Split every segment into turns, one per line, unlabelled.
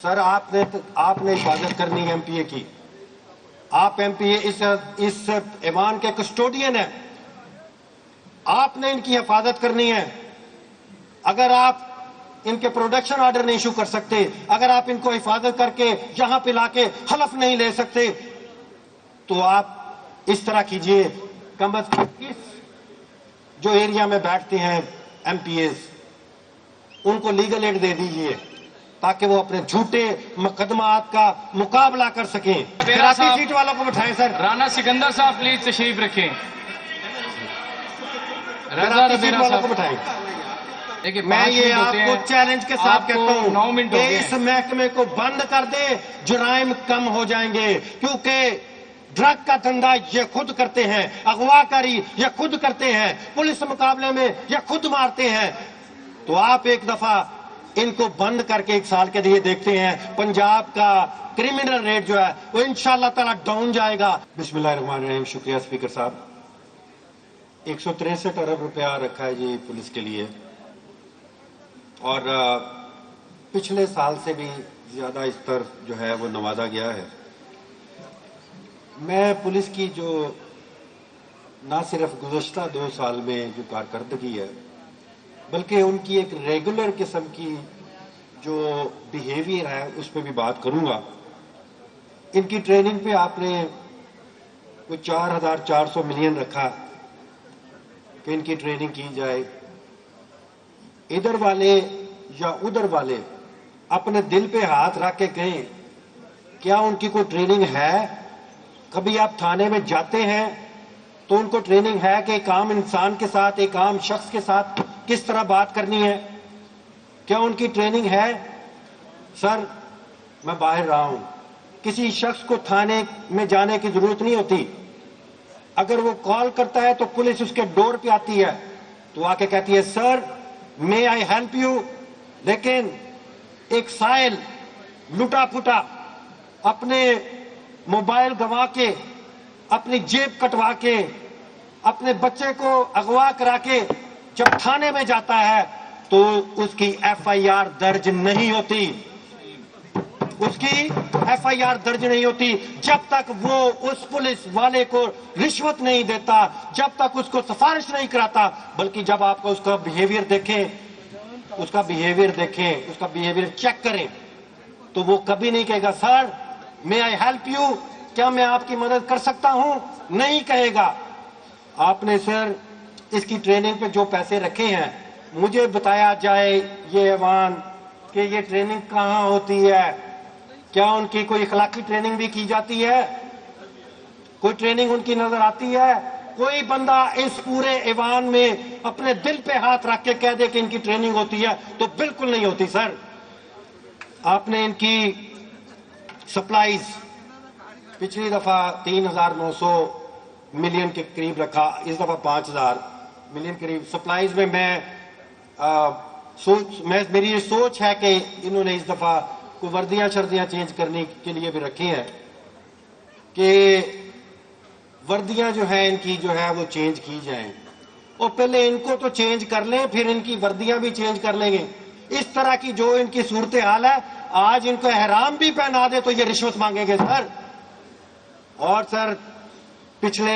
سر آپ نے حفاظت کرنی ہے ایم پی اے کی. آپ ایم پی اے اس ایوان کے کسٹوڈین ہیں. آپ نے ان کی حفاظت کرنی ہے. اگر آپ ان کے پروڈکشن آرڈر نہیں ایشو کر سکتے، اگر آپ ان کو حفاظت کر کے یہاں پہ لا کے حلف نہیں لے سکتے، تو آپ اس طرح کیجئے. کم از کم اس جو ایریا میں بیٹھتے ہیں ایم پی ایز، ان کو لیگل ایڈ دے دیجئے تاکہ وہ اپنے جھوٹے مقدمات کا مقابلہ کر سکیں. کراچی سیٹ والوں کو بٹھائیں سر.
رانا سکندر صاحب پلیز تشریف رکھیں.
کراچی سیٹ والوں کو بٹھائیں. میں یہ آپ کو چیلنج کے ساتھ کہتا ہوں کہ اس محکمے کو بند کر دے، جرائم کم ہو جائیں گے. کیونکہ ڈرگ کا دھندا یہ خود کرتے ہیں، اغوا کاری یہ خود کرتے ہیں، پولیس مقابلے میں یہ خود مارتے ہیں. تو آپ ایک دفعہ ان کو بند کر کے 1 سال کے لیے دیکھتے ہیں، پنجاب کا کرمنل ریٹ جو ہے وہ انشاءاللہ تعالی ڈاؤن جائے گا. بسم اللہ الرحمن الرحیم. شکریہ اسپیکر صاحب. 163 ارب روپیہ رکھا ہے جی پولیس کے لیے، اور پچھلے سال سے بھی زیادہ اس طرف جو ہے وہ نوازا گیا ہے. میں پولیس کی جو نہ صرف گزشتہ 2 سال میں جو کارکردگی ہے، بلکہ ان کی ایک ریگولر قسم کی جو بیہیویئر ہے اس پہ بھی بات کروں گا. ان کی ٹریننگ پہ آپ نے کوئی 4400 ملین رکھا کہ ان کی ٹریننگ کی جائے. ادھر والے یا ادھر والے اپنے دل پہ ہاتھ رکھ کے کہیں کیا ان کی کوئی ٹریننگ ہے؟ کبھی آپ تھانے میں جاتے ہیں تو ان کو ٹریننگ ہے کہ ایک عام انسان کے ساتھ، ایک عام شخص کے ساتھ کس طرح بات کرنی ہے؟ کیا ان کی ٹریننگ ہے؟ سر میں باہر رہا ہوں، کسی شخص کو تھانے میں جانے کی ضرورت نہیں ہوتی. اگر وہ کال کرتا ہے تو پولیس اس کے ڈور پہ آتی ہے تو آ کے کہتی ہے سر may I help you. لیکن ایک سائل لٹا پھٹا اپنے موبائل گوا کے، اپنی جیب کٹوا کے، اپنے بچے کو اغوا کرا کے جب تھانے میں جاتا ہے تو اس کی ایف آئی آر درج نہیں ہوتی. اس کی ایف آئی آر درج نہیں ہوتی جب تک وہ اس پولیس والے کو رشوت نہیں دیتا، جب تک اس کو سفارش نہیں کراتا. بلکہ جب آپ کو اس کا بیہیویئر دیکھیں، اس کا بیہیویئر چیک کریں تو وہ کبھی نہیں کہے گا سر may I help you، کیا میں آپ کی مدد کر سکتا ہوں؟ نہیں کہے گا. آپ نے سر اس کی ٹریننگ پہ جو پیسے رکھے ہیں، مجھے بتایا جائے یہ ایوان کہ یہ ٹریننگ کہاں ہوتی ہے؟ کیا ان کی کوئی اخلاقی ٹریننگ بھی کی جاتی ہے؟ کوئی ٹریننگ ان کی نظر آتی ہے؟ کوئی بندہ اس پورے ایوان میں اپنے دل پہ ہاتھ رکھ کے کہہ دے کہ ان کی ٹریننگ ہوتی ہے؟ تو بالکل نہیں ہوتی سر. آپ نے ان کی سپلائیز پچھلی دفعہ 3900 ملین کے قریب رکھا، اس دفعہ 5000 ملین قریب سپلائیز میں میری یہ سوچ ہے کہ انہوں نے اس دفعہ کوئی وردیاں چینج کرنے کے لیے بھی رکھی ہیں کہ وردیاں جو ہیں ان کی جو ہے وہ چینج کی جائیں. اور پہلے ان کو تو چینج کر لیں، پھر ان کی وردیاں بھی چینج کر لیں گے. اس طرح کی جو ان کی صورتحال ہے، آج ان کو احرام بھی پہنا دے تو یہ رشوت مانگیں گے سر. اور سر پچھلے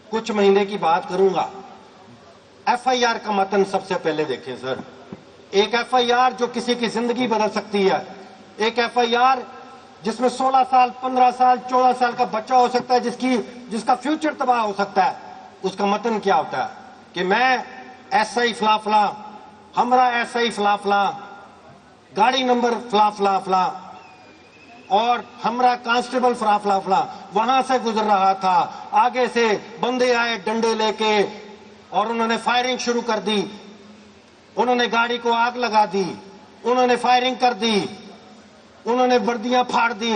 کچھ مہینے کی بات کروں گا. ایف آئی آر کا متن سب سے پہلے دیکھیں سر. ایک ایف آئی آر جو کسی کی زندگی بدل سکتی ہے، ایک ایف آئی آر جس میں 16 سال 15 سال 14 سال کا بچہ ہو سکتا ہے، جس کا فیوچر تباہ ہو سکتا ہے. اس کا متن کیا ہوتا ہے کہ میں ایسا ہی فلاں فلاں، ہمارا ایسا ہی فلاں فلاں، گاڑی نمبر فلاں فلاں فلاں، اور ہمارا کانسٹیبل فلاں فلاں فلاں وہاں سے گزر رہا تھا. آگے سے بندے آئے ڈنڈے لے کے اور انہوں نے فائرنگ شروع کر دی. انہوں نے گاڑی کو آگ لگا دی، انہوں نے فائرنگ کر دی، انہوں نے وردیاں پھاڑ دی.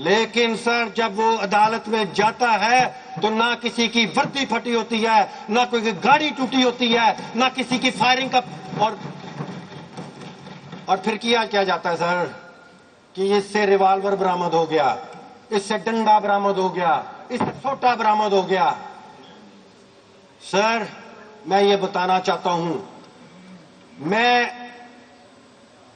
لیکن سر جب وہ عدالت میں جاتا ہے تو نہ کسی کی وردی پھٹی ہوتی ہے، نہ کوئی کی گاڑی ٹوٹی ہوتی ہے، نہ کسی کی فائرنگ کا. اور پھر کیا جاتا ہے سر کہ اس سے ریوالور برآمد ہو گیا، اس سے ڈنڈا برآمد ہو گیا، اس سے سوٹا برآمد ہو گیا. سر میں یہ بتانا چاہتا ہوں، میں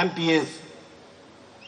MPAs,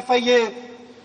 FIA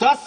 10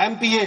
MPA,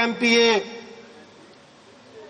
MPA,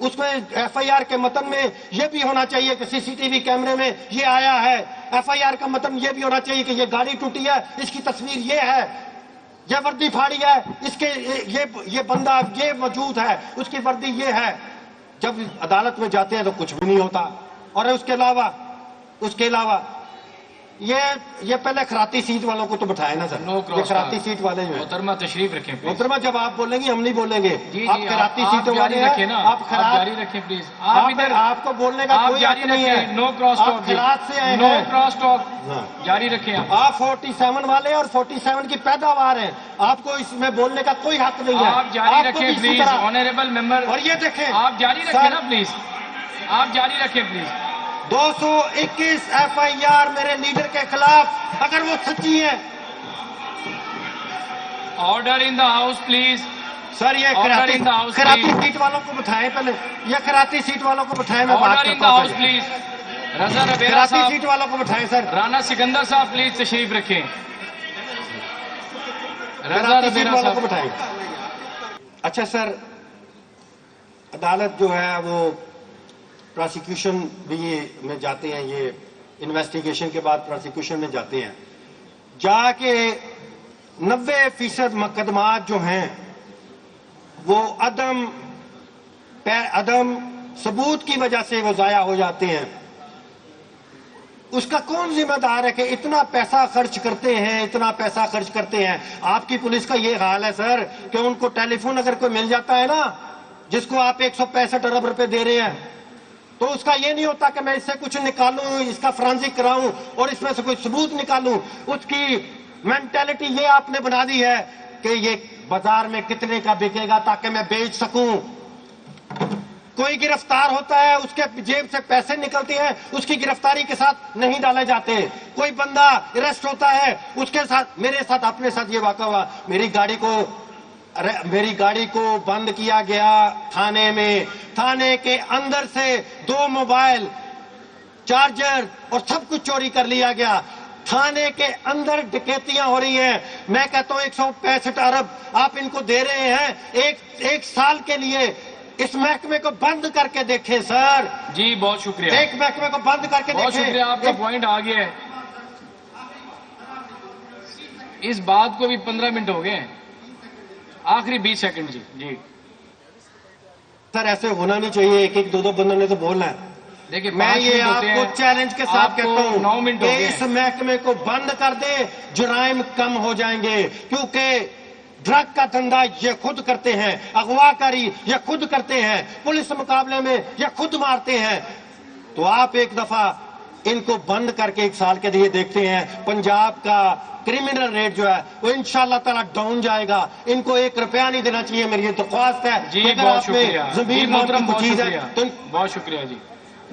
اس میں ایف آئی آر کے متن میں یہ بھی ہونا چاہیے کہ سی سی ٹی وی کیمرے میں یہ آیا ہے. ایف آئی آر کا متن یہ بھی ہونا چاہیے کہ یہ گاڑی ٹوٹی ہے، اس کی تصویر یہ ہے، یہ وردی پھاڑی ہے، اس کے یہ بندہ یہ موجود ہے، اس کی وردی یہ ہے. جب عدالت میں جاتے ہیں تو کچھ بھی نہیں ہوتا. اور اس کے علاوہ یہ پہلے کراتی سیٹ والوں کو تو بٹھائے نا سر. یہ کراتی سیٹ والے جو ہیں.
محترمہ تشریف رکھیں پلیز.
محترمہ جب آپ بولیں گی ہم نہیں بولیں گے. آپ کراتی
آپ
سیٹوں
جاری
والے
رکھیں نا،
ہیں.
آپ جاری رکھیں پلیز.
آپ کو بولنے کا
آپ
کوئی
جاری
حق نہیں ہے.
رکھیں. نو کراس ٹاک.
خیرات سے آئے
نو
ہیں.
Cross talk.
ہاں.
جاری رکھیں.
آپ 47 والے اور 47 کی پیداوار ہیں. آپ کو اس میں بولنے کا کوئی حق نہیں ہے.
آپ جاری رکھیں پلیز آنریبل ممبر.
اور یہ دیکھیں
آپ جاری رکھیں نا پلیز. آپ جاری رکھیں پلیز.
221 ایف آئی آر میرے لیڈر کے خلاف اگر وہ سچی ہے.
Order in the house please.
Sir یہ کراتی سیٹ والوں کو بٹھائیں پہلے. یہ کراتی سیٹ والوں کو بٹھائیں. میں بات
آرڈر ان دا
کرتا
ہاؤس
ہوں.
پلیز. رضا ربیرہ
کراتی
صاحب.
سیٹ والوں کو بٹھائیں سر.
رانا سکندر صاحب پلیز تشریف رکھیں. رضا
کراتی سیٹ
ربیرہ
والوں کو
صاحب.
بٹھائیں. اچھا سر، عدالت جو ہے وہ پراسیکیوشن بھی میں جاتے ہیں. یہ انویسٹیگیشن کے بعد پراسیکیوشن میں جاتے ہیں. جا کے 90% مقدمات جو ہیں وہ عدم ثبوت کی وجہ سے وہ ضائع ہو جاتے ہیں. اس کا کون ذمہ دار ہے کہ اتنا پیسہ خرچ کرتے ہیں. آپ کی پولیس کا یہ حال ہے سر کہ ان کو ٹیلی فون اگر کوئی مل جاتا ہے نا جس کو آپ 165 ارب روپے دے رہے ہیں تو اس کا یہ نہیں ہوتا کہ میں اس سے کچھ نکالوں، اس کا فرانزک کراؤں اور اس میں سے کوئی ثبوت نکالوں. اس کی مینٹلٹی یہ آپ نے بنا دی ہے کہ یہ بازار میں کتنے کا بکے گا تاکہ میں بیچ سکوں. کوئی گرفتار ہوتا ہے اس کے جیب سے پیسے نکلتے ہیں، اس کی گرفتاری کے ساتھ نہیں ڈالے جاتے. کوئی بندہ اریسٹ ہوتا ہے اس کے ساتھ، میرے ساتھ اپنے ساتھ یہ واقعہ ہوا. میری گاڑی کو بند کیا گیا تھانے میں. تھانے کے اندر سے 2 موبائل، چارجر اور سب کچھ چوری کر لیا گیا. تھانے کے اندر ڈکیتیاں ہو رہی ہیں. میں کہتا ہوں 165 ارب آپ ان کو دے رہے ہیں ایک سال کے لیے. اس محکمے کو بند کر کے دیکھیں سر.
جی بہت شکریہ.
ایک محکمے کو بند کر کے دیکھیں.
بہت شکریہ. آپ کا پوائنٹ آ گیا ہے. اس بات کو بھی 15 منٹ ہو گئے ہیں. آخری 20 سیکنڈ. جی
سر ایسے ہونا نہیں چاہیے. ایک 2 بندوں نے تو بولنا ہے.
دیکھیں
میں یہ آپ کو چیلنج کے ساتھ کہتا ہوں
9 منٹ
کہ اس محکمے کو بند کر دے، جرائم کم ہو جائیں گے. کیونکہ ڈرگ کا دھندا یہ خود کرتے ہیں، اغوا کاری یہ خود کرتے ہیں، پولیس مقابلے میں یہ خود مارتے ہیں. تو آپ ایک دفعہ ان کو بند کر کے 1 سال کے لیے دیکھتے ہیں. پنجاب کا کرمنل ریٹ جو ہے وہ انشاءاللہ تعالیٰ ڈاؤن جائے گا. ان کو 1 روپیہ نہیں دینا چاہیے. میری یہ درخواست ہے.
جی بہت شکریہ.
زمین
بہت شکریہ.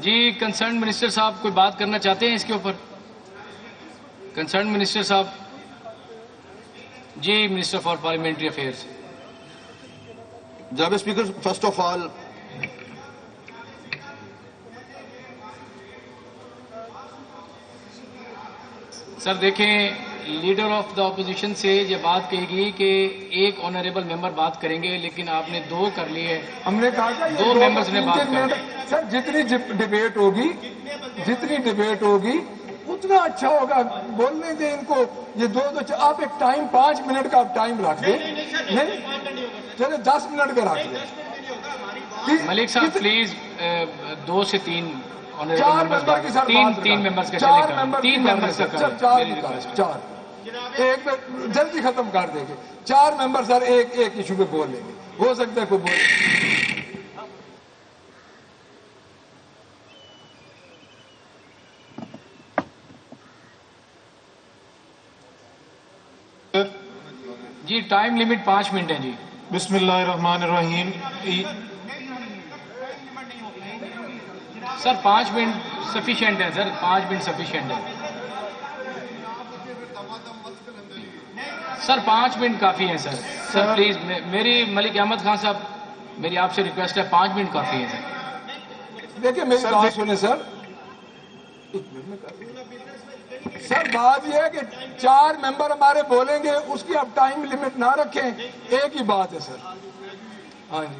جی کنسرن منسٹر صاحب کوئی بات کرنا چاہتے ہیں اس کے اوپر؟ کنسرن منسٹر صاحب. جی منسٹر فار پارلیمنٹری افیئرز.
جناب اسپیکر، فرسٹ آف آل
سر دیکھیں، لیڈر آف دا اپوزیشن سے یہ بات کہی گئی کہ ایک آنریبل ممبر بات کریں گے، لیکن آپ نے 2 کر لیے.
ہم نے کہا کہ
2 ممبرز نے بات کر.
سر جتنی ڈبیٹ ہوگی اتنا اچھا ہوگا. بولنے دیں ان کو. یہ 2 آپ ایک ٹائم 5 منٹ کا آپ ٹائم رکھ دیں. نہیں چلے 10 منٹ کا رکھ دیں.
ملک صاحب پلیز 2 سے 3
4 ممبر کی سر
3 ممبرز کا
4
چلے گا.
ممبر
3 ممبرز کا
سر 4 ایک جلدی ختم کر دیں گے. 4 ممبر سر ایک ایشو پہ بول لیں گے. ہو سکتا ہے کوئی بول.
جی ٹائم لیمٹ 5 منٹ ہے. جی
بسم اللہ الرحمن الرحیم.
سر 5 منٹ سفیشینٹ ہے. سر 5 منٹ سفیشینٹ ہے. سر 5 منٹ کافی ہیں سر. سر پلیز میری ملک احمد خان صاحب میری آپ سے ریکویسٹ ہے 5 منٹ کافی ہیں سر.
دیکھیں میری بات سنیں سر. سر بات یہ ہے کہ 4 ممبر ہمارے بولیں گے، اس کی اب ٹائم لیمٹ نہ رکھیں. ایک ہی بات ہے سر. ہاں جی